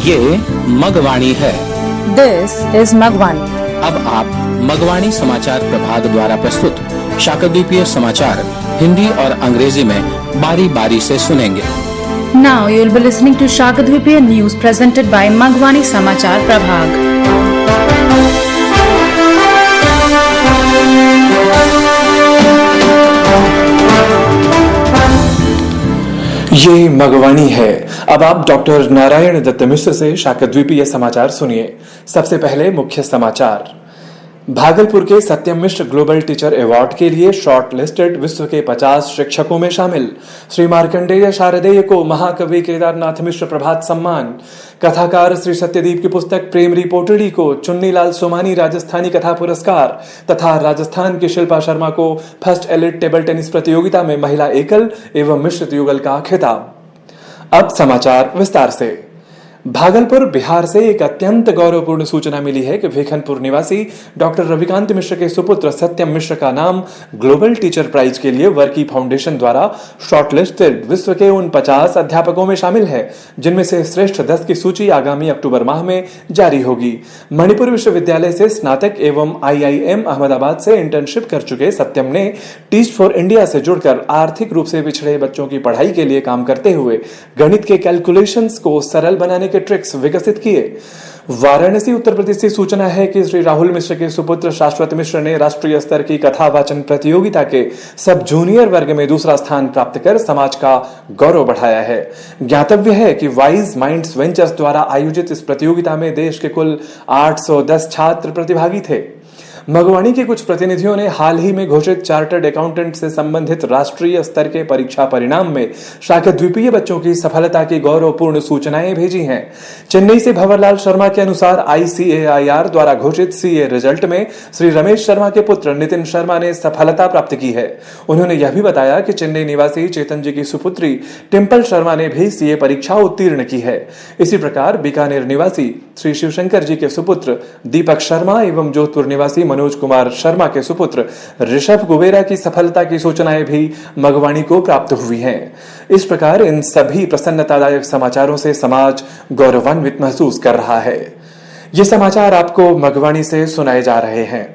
ये मगवाणी है। This is Magwani. अब आप मगवाणी समाचार प्रभाग द्वारा प्रस्तुत शाकद्वीपीय समाचार हिंदी और अंग्रेजी में बारी बारी से सुनेंगे। Now you will be listening to Shakadvipiya news presented by Magwani Samachar Prabhag. ये मगवानी है। अब आप डॉक्टर नारायण दत्त मिश्र से शाकद्वीपीय समाचार सुनिए। सबसे पहले मुख्य समाचार। भागलपुर के सत्यम मिश्र ग्लोबल टीचर अवार्ड के लिए शॉर्ट लिस्टेड विश्व के 50 शिक्षकों में शामिल श्री मार्कंडेय शारदेय को महाकवि केदारनाथ मिश्र प्रभात सम्मान, कथाकार श्री सत्यदीप की पुस्तक प्रेम रिपोर्टरी को चुन्नीलाल सोमानी राजस्थानी कथा पुरस्कार तथा राजस्थान की शिल्पा शर्मा को फर्स्ट एलिट टेबल टेनिस प्रतियोगिता में महिला एकल एवं मिश्रित युगल का खिताब। अब समाचार विस्तार से। भागलपुर बिहार से एक अत्यंत गौरवपूर्ण सूचना मिली है कि भिखनपुर निवासी डॉक्टर रविकांत मिश्र के सुपुत्र सत्यम मिश्र का नाम ग्लोबल टीचर प्राइज के लिए वर्की फाउंडेशन द्वारा शॉर्टलिस्टेड विश्व के उन 50 अध्यापकों में शामिल है, जिनमें से श्रेष्ठ 10 की सूची आगामी अक्टूबर माह में जारी होगी। मणिपुर विश्वविद्यालय से स्नातक एवं IIM अहमदाबाद से इंटर्नशिप कर चुके सत्यम ने टीच फॉर इंडिया से जुड़कर आर्थिक रूप से पिछड़े बच्चों की पढ़ाई के लिए काम करते हुए गणित के कैलकुलेशंस को सरल बनाने के ट्रिक्स विकसित किए। वाराणसी उत्तर प्रदेश से सूचना है कि श्री राहुल मिश्र के सुपुत्र शाश्वत मिश्र ने राष्ट्रीय स्तर की कथा वाचन प्रतियोगिता के सब जूनियर वर्ग में दूसरा स्थान प्राप्त कर समाज का गौरव बढ़ाया है। ज्ञातव्य है कि वाइज माइंड्स वेंचर्स द्वारा आयोजित इस प्रतियोगिता में देश के कुल 810 छात्र प्रतिभागी थे। मगवानी के कुछ प्रतिनिधियों ने हाल ही में घोषित चार्टर्ड अकाउंटेंट से संबंधित राष्ट्रीय स्तर के परीक्षा परिणाम में शाकद्वीपीय बच्चों की सफलता की गौरवपूर्ण सूचनाएं भेजी हैं। चेन्नई से भंवरलाल शर्मा के अनुसार ICAIR द्वारा घोषित CA रिजल्ट में श्री रमेश शर्मा के पुत्र नितिन शर्मा ने सफलता प्राप्त की है। उन्होंने यह भी बताया कि चेन्नई निवासी चेतन जी की सुपुत्री टिम्पल शर्मा ने भी CA परीक्षा उत्तीर्ण की है। इसी प्रकार बीकानेर निवासी श्री शिवशंकर जी के सुपुत्र दीपक शर्मा एवं जोधपुर निवासी मनोज कुमार शर्मा के सुपुत्र ऋषभ कुबेरा की सफलता की सूचनाएं भी मगवानी को प्राप्त हुई हैं। इस प्रकार इन सभी प्रसन्नतादायक समाचारों से समाज गौरवान्वित महसूस कर रहा है। ये समाचार आपको मगवानी से सुनाए जा रहे हैं।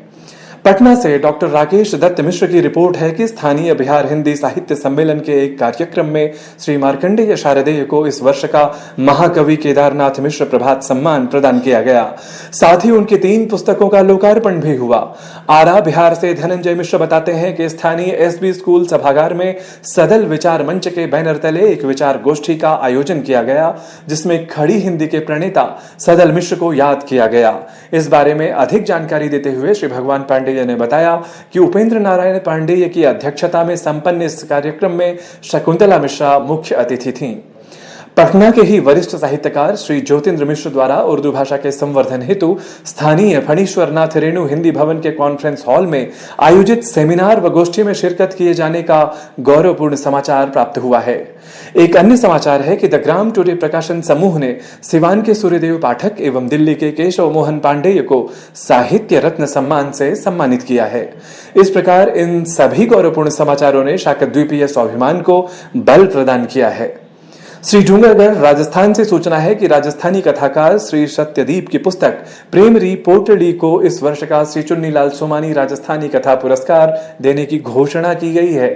पटना से डॉक्टर राकेश दत्त मिश्र की रिपोर्ट है कि स्थानीय बिहार हिंदी साहित्य सम्मेलन के एक कार्यक्रम में श्री मार्कंडेय शारदेय को इस वर्ष का महाकवि केदारनाथ मिश्र प्रभात सम्मान प्रदान किया गया। साथ ही उनकी 3 पुस्तकों का लोकार्पण भी हुआ। आरा बिहार से धनंजय मिश्र बताते हैं कि स्थानीय SB स्कूल सभागार में सदल विचार मंच के बैनर तले एक विचार गोष्ठी का आयोजन किया गया, जिसमें खड़ी हिंदी के प्रणेता सदल मिश्र को याद किया गया। इस बारे में अधिक जानकारी देते हुए श्री भगवान पांडेय ने बताया कि उपेंद्र नारायण पांडेय की अध्यक्षता में संपन्न इस कार्यक्रम में शकुंतला मिश्रा मुख्य अतिथि थीं। पटना के ही वरिष्ठ साहित्यकार श्री ज्योतिन्द्र मिश्र द्वारा उर्दू भाषा के संवर्धन हेतु स्थानीय फणीश्वर नाथ रेणु हिंदी भवन के कॉन्फ्रेंस हॉल में आयोजित सेमिनार व गोष्ठी में शिरकत किए जाने का गौरवपूर्ण समाचार प्राप्त हुआ है। एक अन्य समाचार है कि द ग्राम टुडे प्रकाशन समूह ने सिवान के सूर्यदेव पाठक एवं दिल्ली के केशव मोहन पांडेय को साहित्य रत्न सम्मान से सम्मानित किया है। इस प्रकार इन सभी गौरवपूर्ण समाचारों ने शाकद्वीपीय स्वाभिमान को बल प्रदान किया है। श्री डूंगरगढ़ राजस्थान से सूचना है कि राजस्थानी कथाकार श्री सत्यदीप की पुस्तक प्रेम रिपोर्टरी को इस वर्ष का श्री चुन्नीलाल सोमानी राजस्थानी कथा पुरस्कार देने की घोषणा की गई है।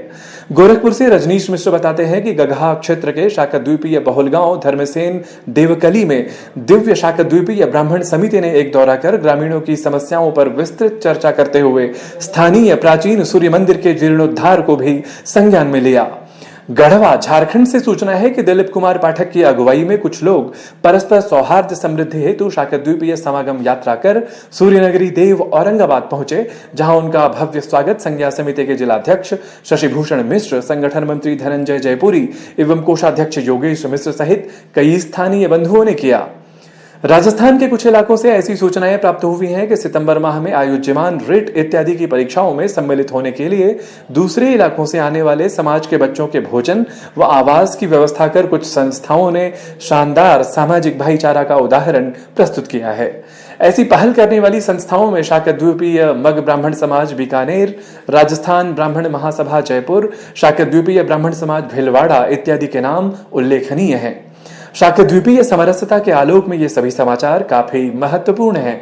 गोरखपुर से रजनीश मिश्र बताते हैं कि गगहा क्षेत्र के शाकद्वीपीय बहुलगांव धर्मसेन देवकली में दिव्य शाकद्वीपीय ब्राह्मण समिति ने एक दौरा कर ग्रामीणों की समस्याओं पर विस्तृत चर्चा करते हुए स्थानीय प्राचीन सूर्य मंदिर के जीर्णोद्धार को भी संज्ञान में लिया। गढ़वा झारखंड से सूचना है कि दिलीप कुमार पाठक की अगुवाई में कुछ लोग परस्पर सौहार्द समृद्धि हेतु शाकद्वीपीय समागम यात्रा कर सूर्यनगरी देव औरंगाबाद पहुंचे, जहां उनका भव्य स्वागत संज्ञा समिति के जिलाध्यक्ष शशिभूषण मिश्र, संगठन मंत्री धनंजय जयपुरी एवं कोषाध्यक्ष योगेश मिश्र सहित कई स्थानीय बंधुओं ने किया। राजस्थान के कुछ इलाकों से ऐसी सूचनाएं प्राप्त हुई हैं कि सितंबर माह में आयोज्यमान रिट इत्यादि की परीक्षाओं में सम्मिलित होने के लिए दूसरे इलाकों से आने वाले समाज के बच्चों के भोजन व आवास की व्यवस्था कर कुछ संस्थाओं ने शानदार सामाजिक भाईचारा का उदाहरण प्रस्तुत किया है। ऐसी पहल करने वाली संस्थाओं में शाकद्वीपीय मग ब्राह्मण समाज बीकानेर, राजस्थान ब्राह्मण महासभा जयपुर, शाकद्वीपीय ब्राह्मण समाज भीलवाड़ा इत्यादि के नाम उल्लेखनीय हैं। शाकद्वीपीय समरसता के आलोक में ये सभी समाचार काफी महत्वपूर्ण हैं।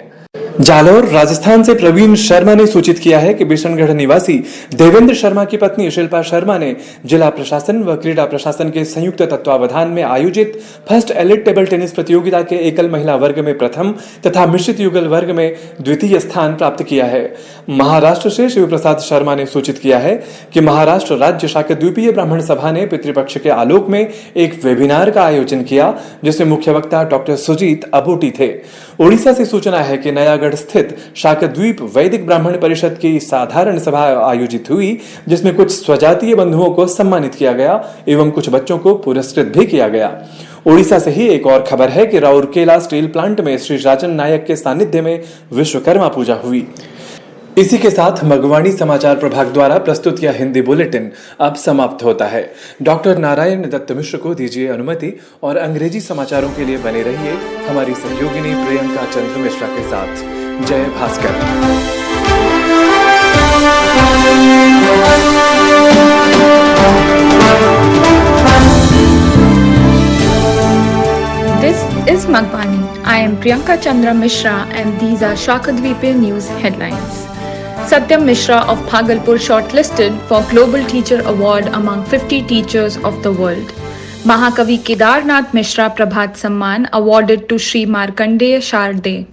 जालौर राजस्थान से प्रवीण शर्मा ने सूचित किया है कि बिशनगढ़ निवासी देवेंद्र शर्मा की पत्नी शिल्पा शर्मा ने जिला प्रशासन व क्रीड़ा प्रशासन के संयुक्त तत्वावधान में आयोजित फर्स्ट एलिट टेबल टेनिस प्रतियोगिता के एकल महिला वर्ग में प्रथम तथा मिश्रित युगल वर्ग में द्वितीय स्थान प्राप्त किया है। महाराष्ट्र से शिव प्रसाद शर्मा ने सूचित किया है कि महाराष्ट्र राज्य शाकद्वीपीय ब्राह्मण सभा ने पितृपक्ष के आलोक में एक वेबिनार का आयोजन किया, जिसमें मुख्य वक्ता डॉक्टर सुजीत अबोटी थे। ओडिशा से सूचना है कि नयागढ़ स्थित शाकद्वीप वैदिक ब्राह्मण परिषद की साधारण सभा आयोजित हुई, जिसमें कुछ स्वजातीय बंधुओं को सम्मानित किया गया एवं कुछ बच्चों को पुरस्कृत भी किया गया। ओडिशा से ही एक और खबर है कि राउरकेला स्टील प्लांट में श्री राजन नायक के सानिध्य में विश्वकर्मा पूजा हुई। इसी के साथ मगवाणी समाचार प्रभाग द्वारा प्रस्तुत यह हिंदी बुलेटिन अब समाप्त होता है। डॉक्टर नारायण दत्त मिश्र को दीजिए अनुमति और अंग्रेजी समाचारों के लिए बने रहिए हमारी सहयोगिनी प्रियंका चंद्र मिश्रा के साथ। जय Bhaskar. This is Magwani. I am Priyanka Chandra Mishra and these are Shakadweepiya News headlines. Satyam Mishra of Bhagalpur shortlisted for Global Teacher Award among 50 teachers of the world. Mahakavi Kedarnath Mishra Prabhat Samman awarded to Shri Markandeya Sharde.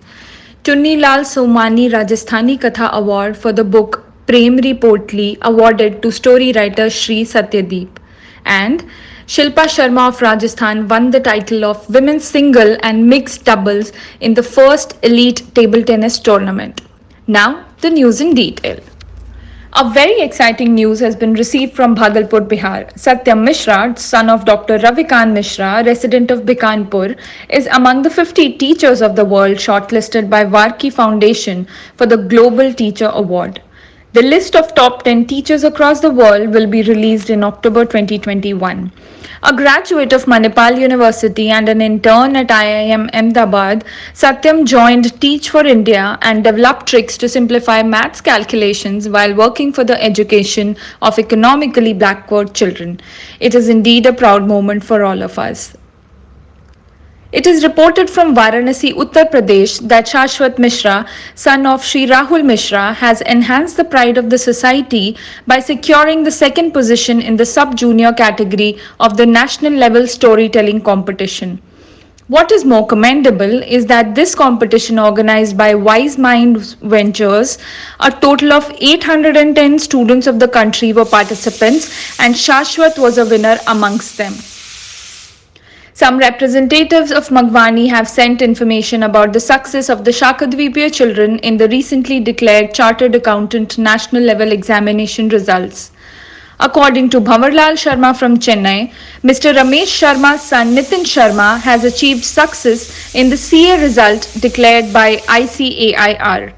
Chunni Lal Somani Rajasthani Katha Award for the book Premri Potli awarded to story writer Shri Satyadeep. And Shilpa Sharma of Rajasthan won the title of Women's Single and Mixed Doubles in the first elite table tennis tournament. Now, the news in detail. A very exciting news has been received from Bhagalpur, Bihar. Satyam Mishra, son of Dr. Ravikant Mishra, resident of Bikanerpur, is among the 50 teachers of the world shortlisted by Varkey Foundation for the Global Teacher Award. The list of top 10 teachers across the world will be released in October 2021. A graduate of Manipal University and an intern at IIM Ahmedabad, Satyam joined Teach for India and developed tricks to simplify maths calculations while working for the education of economically backward children. It is indeed a proud moment for all of us. It is reported from Varanasi, Uttar Pradesh that Shashwat Mishra, son of Sri Rahul Mishra, has enhanced the pride of the society by securing the second position in the sub-junior category of the national level storytelling competition. What is more commendable is that this competition organized by Wise Mind Ventures, a total of 810 students of the country were participants and Shashwat was a winner amongst them. Some representatives of Magwani have sent information about the success of the Shakadweepiya children in the recently declared Chartered Accountant National Level Examination results. According to Bhavarlal Sharma from Chennai, Mr. Ramesh Sharma's son Nitin Sharma has achieved success in the CA result declared by ICAIR.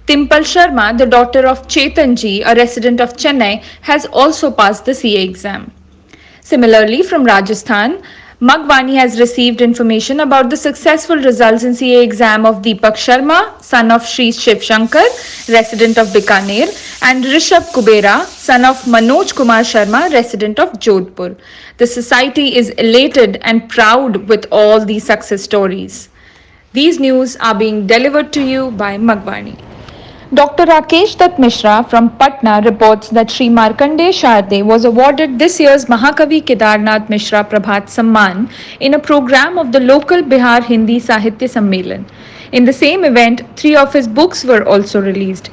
Timpal Sharma, the daughter of Chetanji, a resident of Chennai, has also passed the CA exam. Similarly, from Rajasthan, Magwani has received information about the successful results in CA exam of Deepak Sharma, son of Sri Shiv Shankar, resident of Bikaner, and Rishabh Kubera, son of Manoj Kumar Sharma, resident of Jodhpur. The society is elated and proud with all these success stories. These news are being delivered to you by Magwani. Dr. Rakesh Dutt Mishra from Patna reports that Sri Markandeya Sharde was awarded this year's Mahakavi Kedarnath Mishra Prabhat Samman in a program of the local Bihar Hindi Sahitya Sammelan. In the same event, 3 of his books were also released.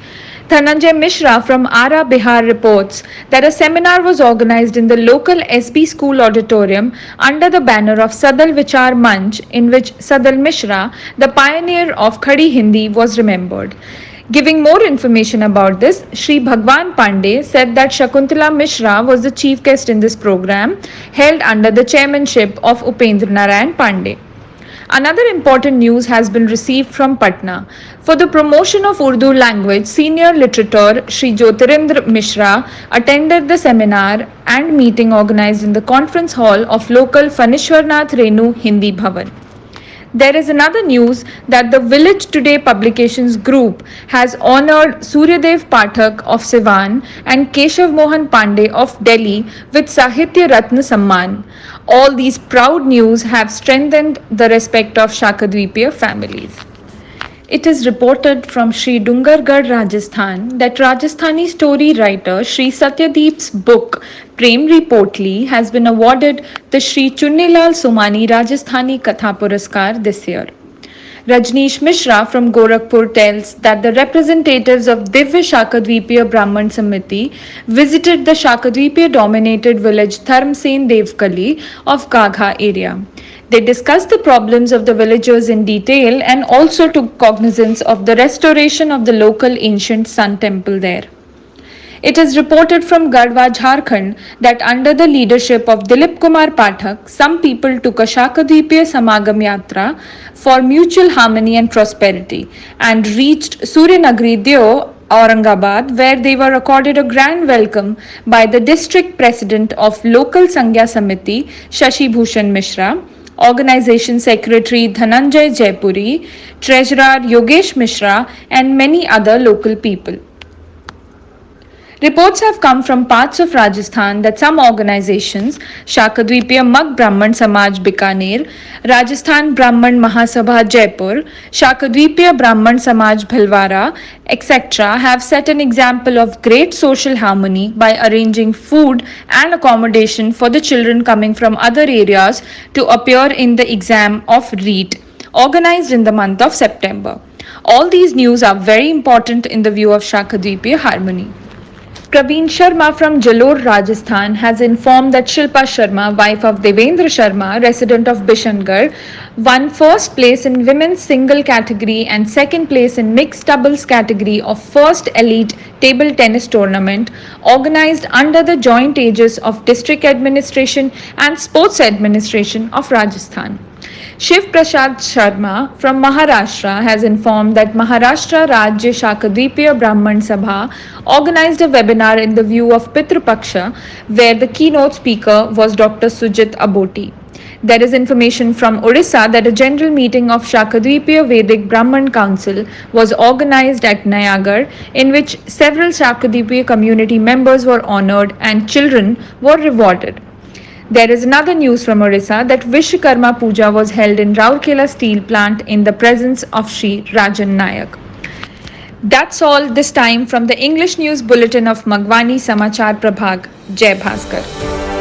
Dhananjay Mishra from Ara, Bihar reports that a seminar was organized in the local SB school auditorium under the banner of Sadal Vichar Manch, in which Sadal Mishra, the pioneer of Khadi Hindi, was remembered. Giving more information about this, Shri Bhagwan Pandey said that Shakuntala Mishra was the chief guest in this program held under the chairmanship of Upendra Narayan Pandey. Another important news has been received from Patna. For the promotion of Urdu language, senior literature Shri Jyotirendra Mishra attended the seminar and meeting organized in the conference hall of local Fanishwarnath Renu Hindi Bhavan. There is another news that the Village Today Publications Group has honored Suryadev Pathak of Siwan and Keshav Mohan Pandey of Delhi with Sahitya Ratna Samman. All these proud news have strengthened the respect of Shakadvipiya families. It is reported from Sri Dungargarh, Rajasthan, that Rajasthani story writer Sri Satyadeep's book Prem Repotli has been awarded the Sri Chunnilal Somani Rajasthani Katha Puraskar this year. Rajneesh Mishra from Gorakhpur tells that the representatives of Divya Shakadvipiya Brahman Samiti visited the Shakadvipiya dominated village Dharmsen Devkali of Gagha area. They discussed the problems of the villagers in detail and also took cognizance of the restoration of the local ancient sun temple there. It is reported from Garhwa, Jharkhand that under the leadership of Dilip Kumar Pathak, some people took a Shakadvipiya Samagam Yatra for mutual harmony and prosperity and reached Suryanagri Deo, Aurangabad, where they were accorded a grand welcome by the district president of local Sangya Samiti, Shashi Bhushan Mishra, Organization Secretary Dhananjay Jaipuri, Treasurer Yogesh Mishra, and many other local people. Reports have come from parts of Rajasthan that some organizations, Shakadvipiya Mag Brahman Samaj Bikaner, Rajasthan Brahman Mahasabha Jaipur, Shakadvipiya Brahman Samaj Bhilwara, etc., have set an example of great social harmony by arranging food and accommodation for the children coming from other areas to appear in the exam of REET, organized in the month of September. All these news are very important in the view of Shakadvipiya harmony. Praveen Sharma from Jalore, Rajasthan has informed that Shilpa Sharma, wife of Devendra Sharma, resident of Bishangarh, won first place in women's single category and second place in mixed doubles category of first elite table tennis tournament organized under the joint aegis of District Administration and Sports Administration of Rajasthan. Shiv Prasad Sharma from Maharashtra has informed that Maharashtra Rajya Shakadvipiya Brahman Sabha organized a webinar in the view of Pitru Paksha, where the keynote speaker was Dr. Sujit Aboti. There is information from Odisha that a general meeting of Shakadvipiya Vedic Brahman Council was organized at Nayagar, in which several Shakadvipiya community members were honored and children were rewarded. There is another news from Orissa that Vishwakarma Puja was held in Rourkela Steel Plant in the presence of Sri Rajan Nayak. That's all this time from the English News Bulletin of Magwani Samachar Prabhag. Jai Bhaskar.